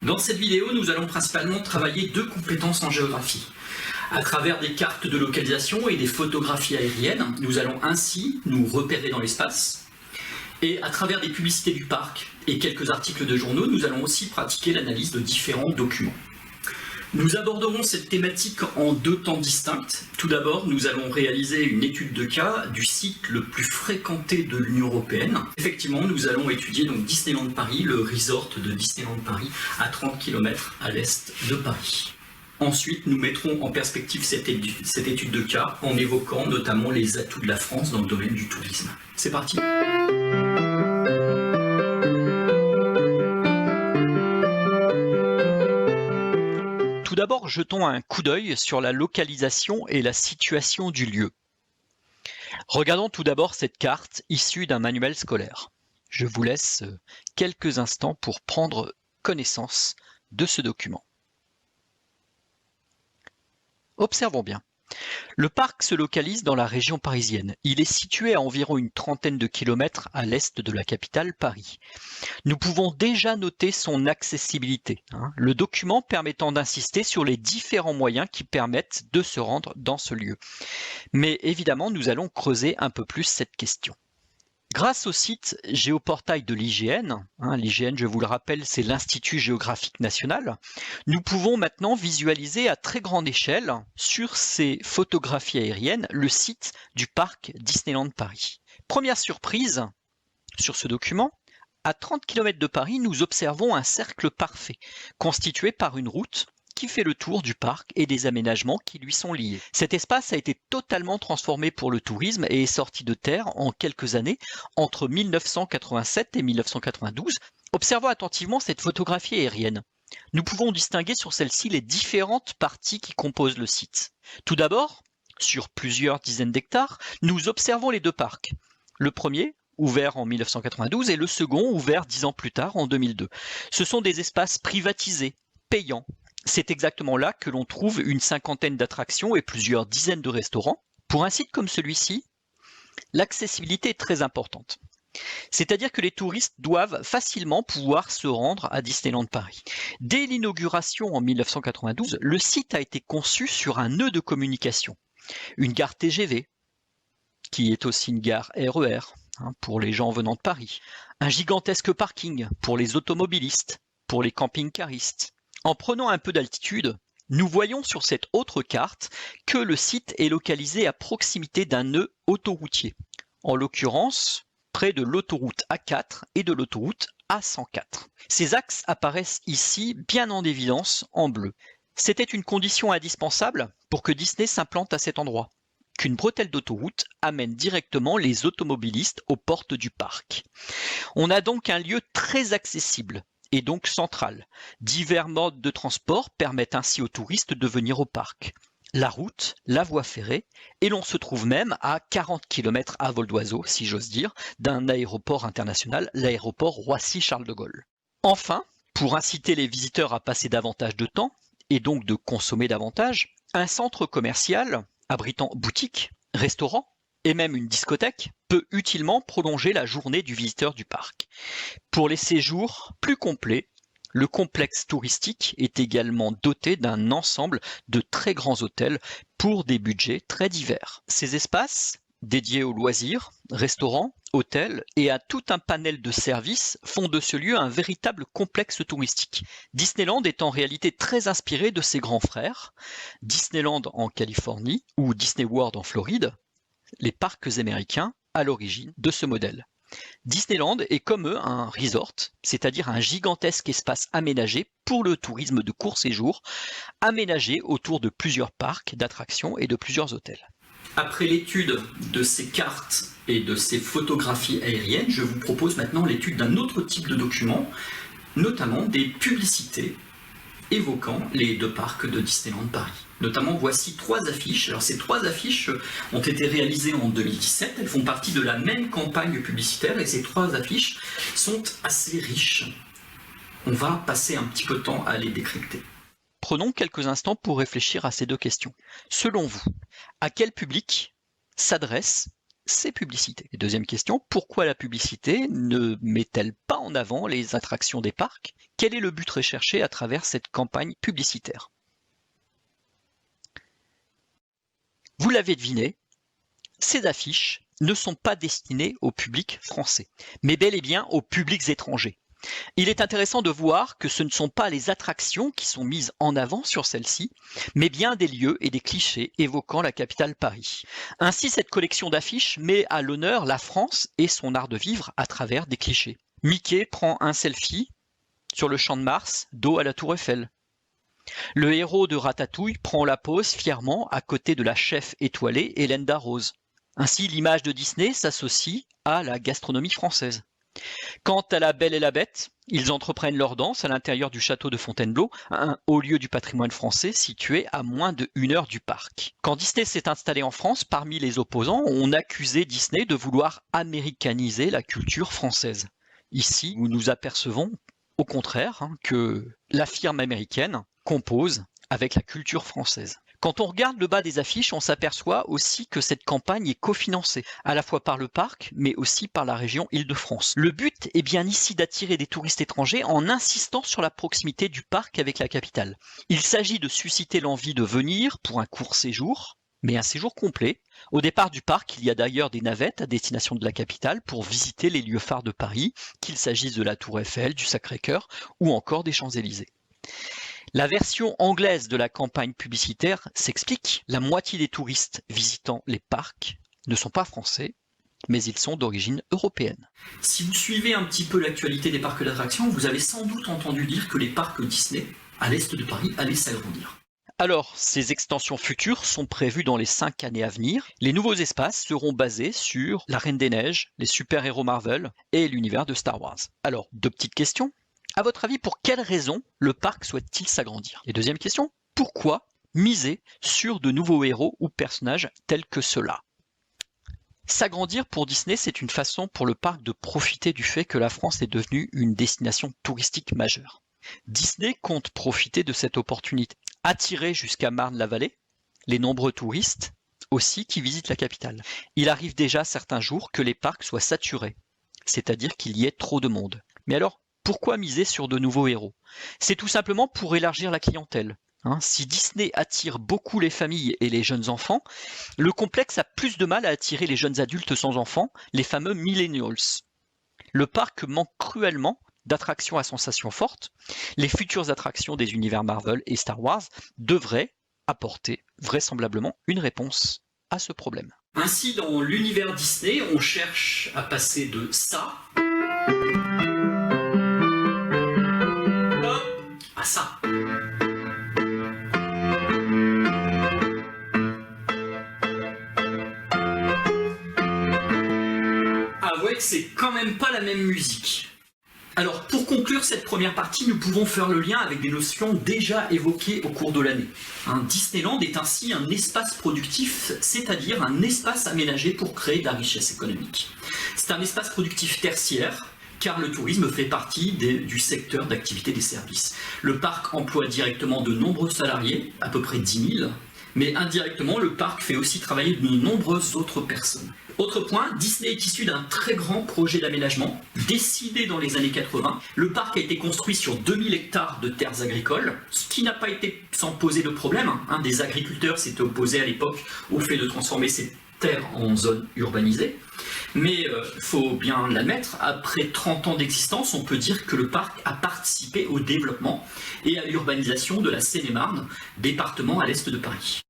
Dans cette vidéo, nous allons principalement travailler deux compétences en géographie. À travers des cartes de localisation et des photographies aériennes, nous allons ainsi nous repérer dans l'espace. Et à travers des publicités du parc et quelques articles de journaux, nous allons aussi pratiquer l'analyse de différents documents. Nous aborderons cette thématique en deux temps distincts. Tout d'abord, nous allons réaliser une étude de cas du site le plus fréquenté de l'Union européenne. Effectivement, nous allons étudier donc Disneyland Paris, le resort de Disneyland Paris, à 30 km à l'est de Paris. Ensuite, nous mettrons en perspective cette étude de cas en évoquant notamment les atouts de la France dans le domaine du tourisme. C'est parti! Tout d'abord, jetons un coup d'œil sur la localisation et la situation du lieu. Regardons tout d'abord cette carte issue d'un manuel scolaire. Je vous laisse quelques instants pour prendre connaissance de ce document. Observons bien. Le parc se localise dans la région parisienne. Il est situé à environ une trentaine de kilomètres à l'est de la capitale, Paris. Nous pouvons déjà noter son accessibilité, le document permettant d'insister sur les différents moyens qui permettent de se rendre dans ce lieu. Mais évidemment, nous allons creuser un peu plus cette question. Grâce au site géoportail de l'IGN, l'IGN, je vous le rappelle, c'est l'Institut géographique national, nous pouvons maintenant visualiser à très grande échelle, sur ces photographies aériennes, le site du parc Disneyland Paris. Première surprise sur ce document, à 30 km de Paris, nous observons un cercle parfait, constitué par une route qui fait le tour du parc et des aménagements qui lui sont liés. Cet espace a été totalement transformé pour le tourisme et est sorti de terre en quelques années, entre 1987 et 1992. Observons attentivement cette photographie aérienne. Nous pouvons distinguer sur celle-ci les différentes parties qui composent le site. Tout d'abord, sur plusieurs dizaines d'hectares, nous observons les deux parcs. Le premier, ouvert en 1992, et le second, ouvert 10 ans plus tard, en 2002. Ce sont des espaces privatisés, payants. C'est exactement là que l'on trouve une cinquantaine d'attractions et plusieurs dizaines de restaurants. Pour un site comme celui-ci, l'accessibilité est très importante. C'est-à-dire que les touristes doivent facilement pouvoir se rendre à Disneyland Paris. Dès l'inauguration en 1992, le site a été conçu sur un nœud de communication. Une gare TGV, qui est aussi une gare RER pour les gens venant de Paris. Un gigantesque parking pour les automobilistes, pour les camping-caristes. En prenant un peu d'altitude, nous voyons sur cette autre carte que le site est localisé à proximité d'un nœud autoroutier. En l'occurrence, près de l'autoroute A4 et de l'autoroute A104. Ces axes apparaissent ici bien en évidence en bleu. C'était une condition indispensable pour que Disney s'implante à cet endroit, qu'une bretelle d'autoroute amène directement les automobilistes aux portes du parc. On a donc un lieu très accessible et donc central. Divers modes de transport permettent ainsi aux touristes de venir au parc. La route, la voie ferrée, et l'on se trouve même à 40 km à vol d'oiseau, si j'ose dire, d'un aéroport international, l'aéroport Roissy-Charles de Gaulle. Enfin, pour inciter les visiteurs à passer davantage de temps, et donc de consommer davantage, un centre commercial abritant boutiques, restaurants, et même une discothèque peut utilement prolonger la journée du visiteur du parc. Pour les séjours plus complets, le complexe touristique est également doté d'un ensemble de très grands hôtels pour des budgets très divers. Ces espaces, dédiés aux loisirs, restaurants, hôtels et à tout un panel de services font de ce lieu un véritable complexe touristique. Disneyland est en réalité très inspiré de ses grands frères, Disneyland en Californie ou Disney World en Floride, les parcs américains à l'origine de ce modèle. Disneyland est comme eux un resort, c'est-à-dire un gigantesque espace aménagé pour le tourisme de court séjour, aménagé autour de plusieurs parcs d'attractions et de plusieurs hôtels. Après l'étude de ces cartes et de ces photographies aériennes, je vous propose maintenant l'étude d'un autre type de document, notamment des publicités évoquant les deux parcs de Disneyland Paris. Notamment, voici 3 affiches. Alors, ces 3 affiches ont été réalisées en 2017. Elles font partie de la même campagne publicitaire et ces 3 affiches sont assez riches. On va passer un petit peu de temps à les décrypter. Prenons quelques instants pour réfléchir à ces deux questions. Selon vous, à quel public s'adressent ses publicités. Et deuxième question, pourquoi la publicité ne met-elle pas en avant les attractions des parcs? Quel est le but recherché à travers cette campagne publicitaire? Vous l'avez deviné, ces affiches ne sont pas destinées au public français, mais bel et bien aux publics étrangers. Il est intéressant de voir que ce ne sont pas les attractions qui sont mises en avant sur celles-ci, mais bien des lieux et des clichés évoquant la capitale Paris. Ainsi, cette collection d'affiches met à l'honneur la France et son art de vivre à travers des clichés. Mickey prend un selfie sur le Champ de Mars, dos à la Tour Eiffel. Le héros de Ratatouille prend la pose fièrement à côté de la chef étoilée Hélène Darroze. Ainsi, l'image de Disney s'associe à la gastronomie française. Quant à La Belle et la Bête, ils entreprennent leur danse à l'intérieur du château de Fontainebleau, un haut lieu du patrimoine français situé à moins de 1 heure du parc. Quand Disney s'est installé en France, parmi les opposants, on accusait Disney de vouloir américaniser la culture française. Ici, nous apercevons au contraire que la firme américaine compose avec la culture française. Quand on regarde le bas des affiches, on s'aperçoit aussi que cette campagne est cofinancée, à la fois par le parc, mais aussi par la région Île-de-France. Le but est bien ici d'attirer des touristes étrangers en insistant sur la proximité du parc avec la capitale. Il s'agit de susciter l'envie de venir pour un court séjour, mais un séjour complet. Au départ du parc, il y a d'ailleurs des navettes à destination de la capitale pour visiter les lieux phares de Paris, qu'il s'agisse de la Tour Eiffel, du Sacré-Cœur ou encore des Champs-Élysées. La version anglaise de la campagne publicitaire s'explique. La moitié des touristes visitant les parcs ne sont pas français, mais ils sont d'origine européenne. Si vous suivez un petit peu l'actualité des parcs d'attractions, vous avez sans doute entendu dire que les parcs Disney, à l'est de Paris, allaient s'agrandir. Alors, ces extensions futures sont prévues dans les 5 années à venir. Les nouveaux espaces seront basés sur la Reine des Neiges, les super-héros Marvel et l'univers de Star Wars. Alors, 2 petites questions. À votre avis, pour quelles raisons le parc souhaite-t-il s'agrandir? Et deuxième question, pourquoi miser sur de nouveaux héros ou personnages tels que ceux-là? S'agrandir pour Disney, c'est une façon pour le parc de profiter du fait que la France est devenue une destination touristique majeure. Disney compte profiter de cette opportunité, attirer jusqu'à Marne-la-Vallée les nombreux touristes aussi qui visitent la capitale. Il arrive déjà certains jours que les parcs soient saturés, c'est-à-dire qu'il y ait trop de monde. Mais alors, pourquoi miser sur de nouveaux héros? C'est tout simplement pour élargir la clientèle. Si Disney attire beaucoup les familles et les jeunes enfants, le complexe a plus de mal à attirer les jeunes adultes sans enfants, les fameux millennials. Le parc manque cruellement d'attractions à sensations fortes. Les futures attractions des univers Marvel et Star Wars devraient apporter vraisemblablement une réponse à ce problème. Ainsi, dans l'univers Disney, on cherche à passer de ça à ça. Avouez que c'est quand même pas la même musique. Alors, pour conclure cette première partie, nous pouvons faire le lien avec des notions déjà évoquées au cours de l'année. Disneyland est ainsi un espace productif, c'est-à-dire un espace aménagé pour créer de la richesse économique. C'est un espace productif tertiaire, car le tourisme fait partie du secteur d'activité des services. Le parc emploie directement de nombreux salariés, à peu près 10 000, mais indirectement, le parc fait aussi travailler de nombreuses autres personnes. Autre point, Disney est issu d'un très grand projet d'aménagement, décidé dans les années 80. Le parc a été construit sur 2000 hectares de terres agricoles, ce qui n'a pas été sans poser de problème. Des agriculteurs s'étaient opposés à l'époque au fait de transformer ces terres en zones urbanisées. Mais il faut bien l'admettre, après 30 ans d'existence, on peut dire que le parc a participé au développement et à l'urbanisation de la Seine-et-Marne, département à l'est de Paris.